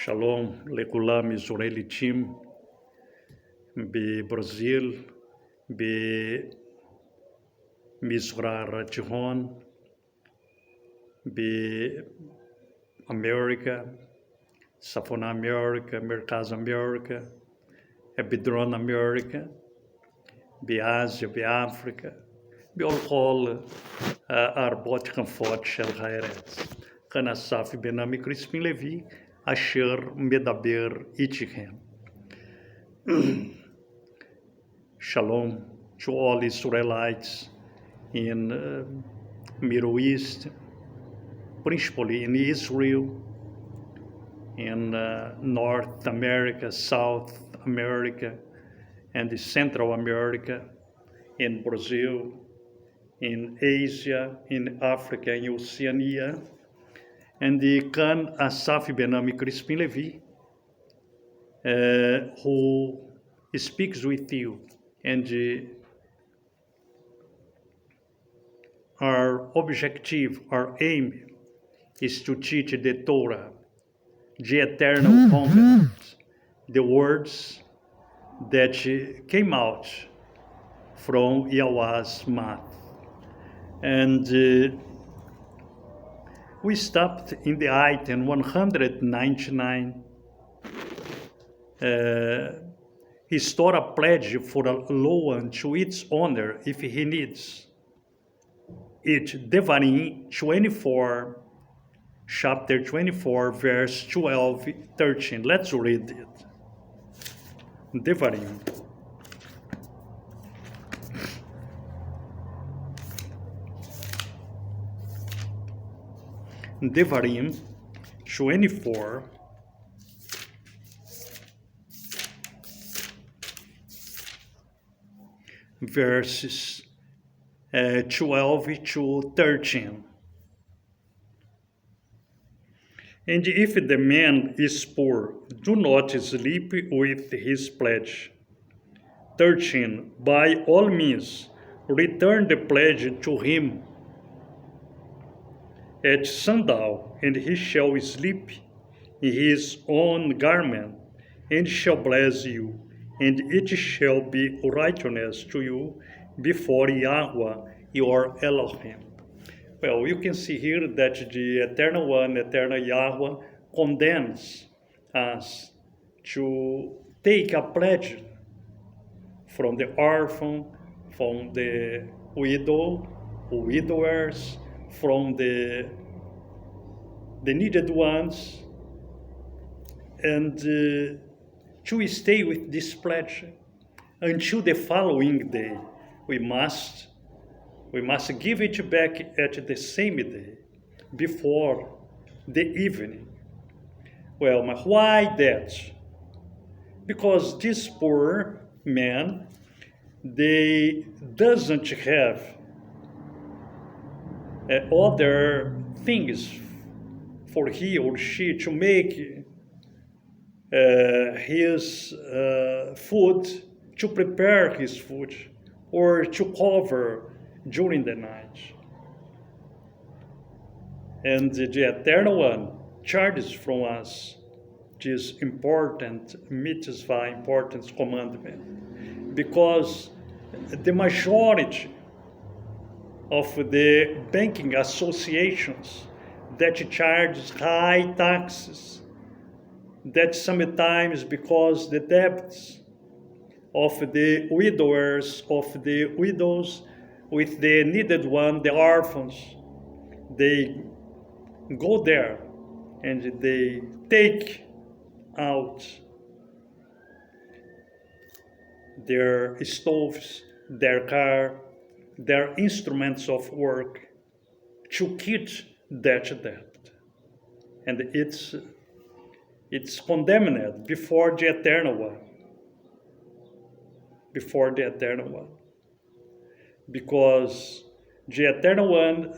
Shalom לכולם, ישראליצים בברזיל, במזרח התיכון, באמריקה, צפון אמריקה, מרכז אמריקה, בדרום אמריקה, באסיה, באפריקה, בכל ארבעות כנפות של הארץ. כאן אסף בנמי קריספין לוי, אשר מדבר איתכם. Shalom to all Israelites in Middle East, principally in Israel, in North America, South America, and Central America, in Brazil, in Asia, in Africa, in Oceania, and the Torah-Assaf Benami Crispin Levi, who speaks with you, and our objective, our aim is to teach the Torah, the eternal covenant, the words that came out from Yahweh's mouth. And we stopped in the item 199. His Torah pledge for a loan to its owner if he needs it. Devarim 24, chapter 24, verse 12, 13. Let's read it. Devarim. Devarim 24, verses 12 to 13. And if the man is poor, do not sleep with his pledge. 13. By all means, return the pledge to him at sundown, and he shall sleep in his own garment, and shall bless you, and it shall be righteousness to you before Yahweh your Elohim. Well, you can see here that the Eternal One, Eternal Yahweh, condemns us to take a pledge from the orphan, from the widow, widowers, from the needed ones, and to stay with this pledge until the following day. We must give it back at the same day, before the evening. Well, why that? Because this poor man, they doesn't have other things for he or she to make his food, to prepare his food, or to cover during the night. And the Eternal One charges from us this important mitzvah, important commandment, because the majority of the banking associations that charge high taxes, that sometimes because the debts of the widowers, of the widows, with the needed one, the orphans, they go there and they take out their stoves, their car, their instruments of work to quit that debt. And it's condemned before the Eternal One. Before the Eternal One. Because the Eternal One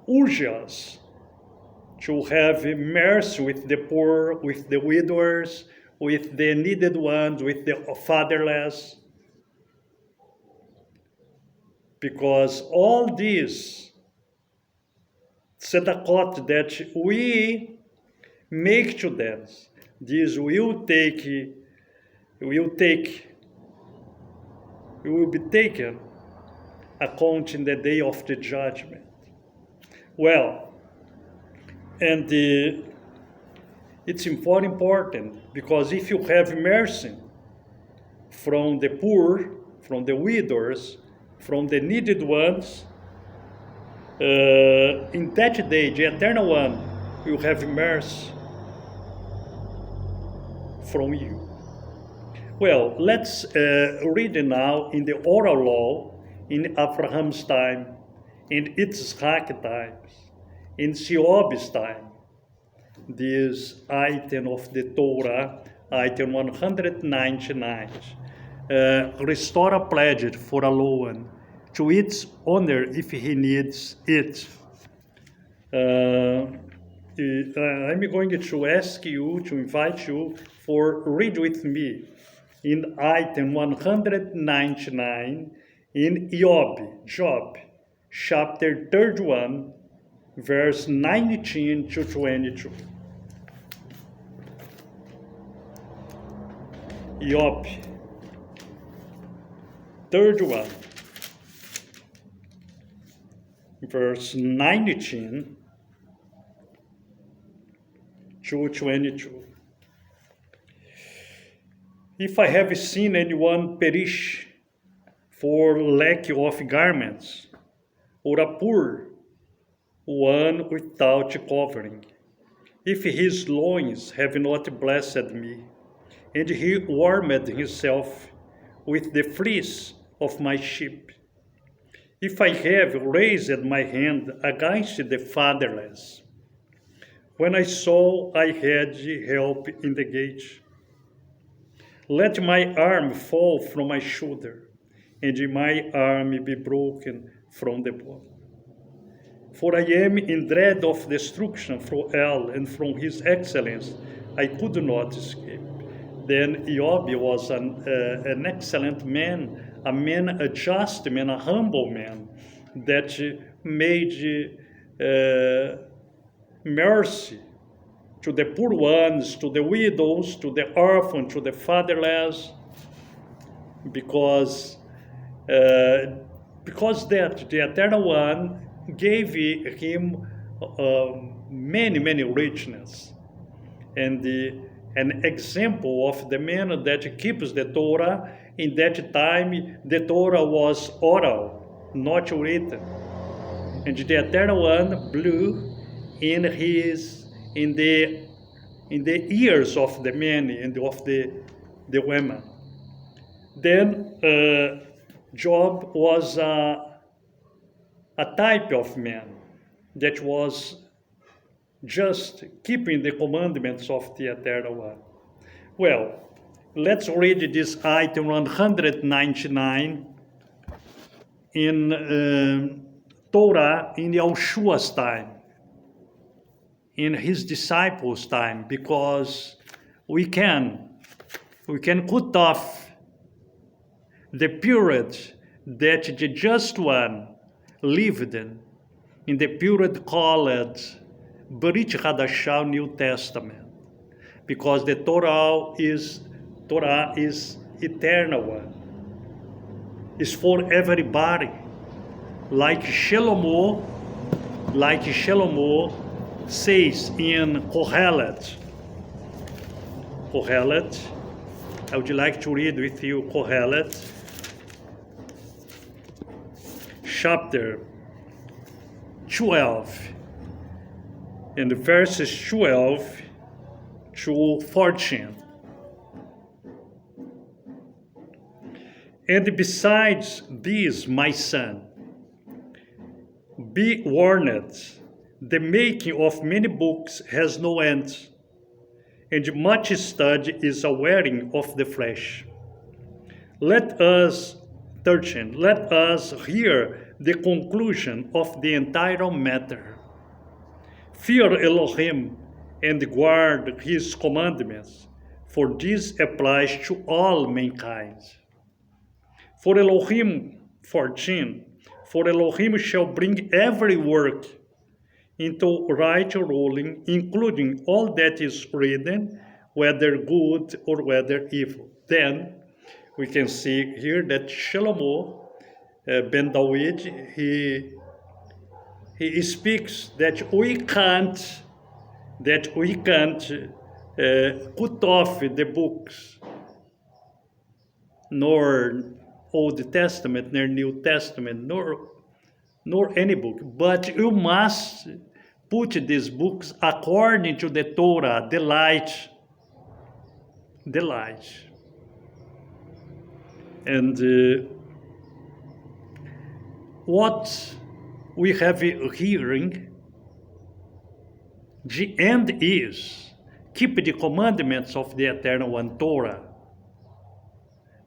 urges us to have mercy with the poor, with the widowers, with the needed ones, with the fatherless. Because all these tzedakot that we make to dance. This will be taken account in the day of the judgment. Well, and it's very important, because if you have mercy from the poor, from the widows, from the needed ones, in that day, the Eternal One will have mercy from you. Well, let's read now in the oral law, in Abraham's time, in Yitzhak times, in Job's time, this item of the Torah, item 199, restore a pledge for a loan to its owner if he needs it. I'm going to ask you, to invite you for read with me in item 199 in Job, chapter 31, verse 19 to 22. Job 31, verse 19 to 22. If I have seen anyone perish for lack of garments, or a poor one without covering, if his loins have not blessed me, and he warmed himself with the fleece of my sheep, if I have raised my hand against the fatherless, when I saw I had help in the gate, let my arm fall from my shoulder, and my arm be broken from the bone. For I am in dread of destruction from El, and from his excellence I could not escape. Then Job was an excellent man, a just man, a humble man, that made mercy to the poor ones, to the widows, to the orphans, to the fatherless, because that the Eternal One gave him many richness, and an example of the man that keeps the Torah. In that time, the Torah was oral, not written, and the Eternal One blew in the ears of the men and of the women. Then Job was a type of man that was just keeping the commandments of the Eternal One. Well, let's read this item 199 in Torah in Yeshua's time, in his disciples' time, because we can cut off the period that the just one lived in the period called Brit Hadashah, New Testament, because the Torah is eternal one, is for everybody, like Shlomo says in Kohelet. I would like to read with you Kohelet, chapter 12, and verses 12 to 14. And besides this, my son, be warned, the making of many books has no end, and much study is a wearing of the flesh. Let us hear the conclusion of the entire matter. Fear Elohim and guard his commandments, for this applies to all mankind. For Elohim, 14, for Elohim shall bring every work into right ruling, including all that is written, whether good or whether evil. Then we can see here that Shlomo ben David, he speaks that we can't cut off the books, nor Old Testament, nor New Testament, nor any book, but you must put these books according to the Torah, the light. And what we have hearing, the end is keep the commandments of the Eternal One, Torah,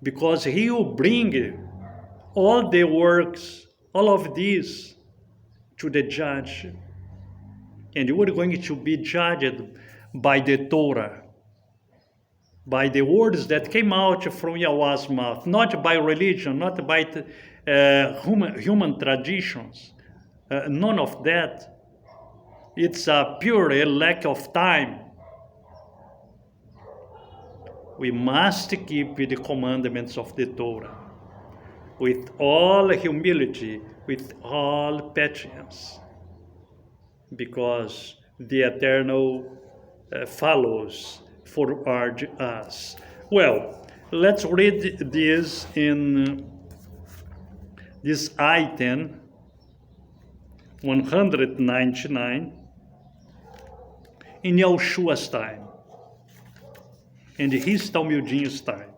because he will bring all the works, all of these to the judge, and you are going to be judged by the Torah, by the words that came out from Yahweh's mouth, not by religion, not by human traditions, none of that. It's a pure lack of time. We must keep the commandments of the Torah with all humility, with all patience, because the Eternal follows forward us. Well, let's read this in this item 199 in Yahushua's time and his Talmudin's time.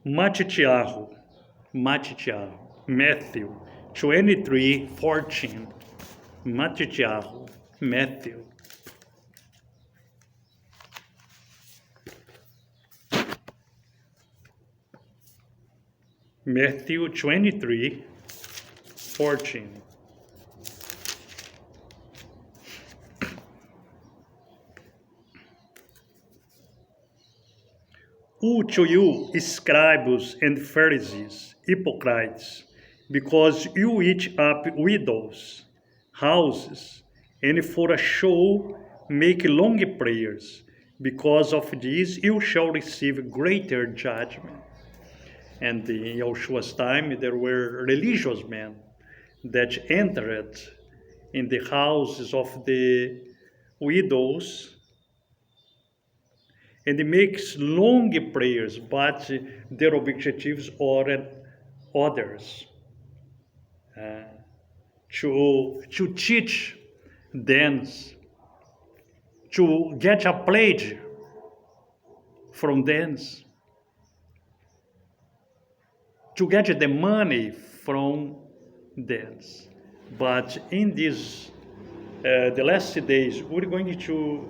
Matthew 23:14. Matthew. Matthew 23:14. Woe to you, scribes and Pharisees, hypocrites, because you eat up widows' houses, and for a show make long prayers. Because of this you shall receive greater judgment. And in Yahushua's time there were religious men that entered in the houses of the widows, and it makes long prayers, but their objectives are others. To teach dance, to get a pledge from dance, to get the money from dance. But in this, the last days, we're going to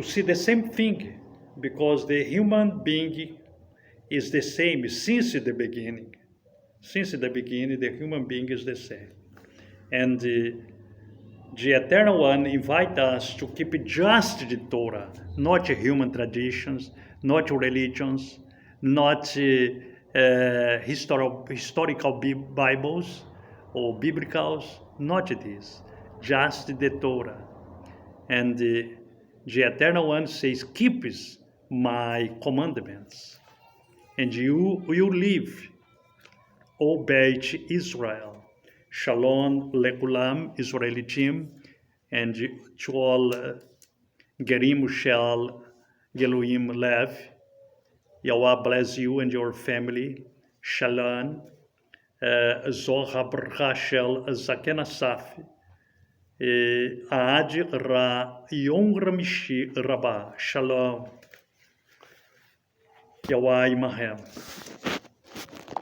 see the same thing, because the human being is the same since the beginning. Since the beginning, the human being is the same. And the Eternal One invites us to keep just the Torah, not human traditions, not religions, not historical Bibles or biblicals, not this, just the Torah. And the Eternal One says, keep my commandments, and you will live, O Beit Israel. Shalom lekulam Israelitim, and to all Gerim Shel Geluim Lev. Yahweh bless you and your family. Shalom. Zoha Bracha Shel Zaken Asaf. Ad Ra Yom Ramishi Rabba. Shalom. Yahweh Imahem.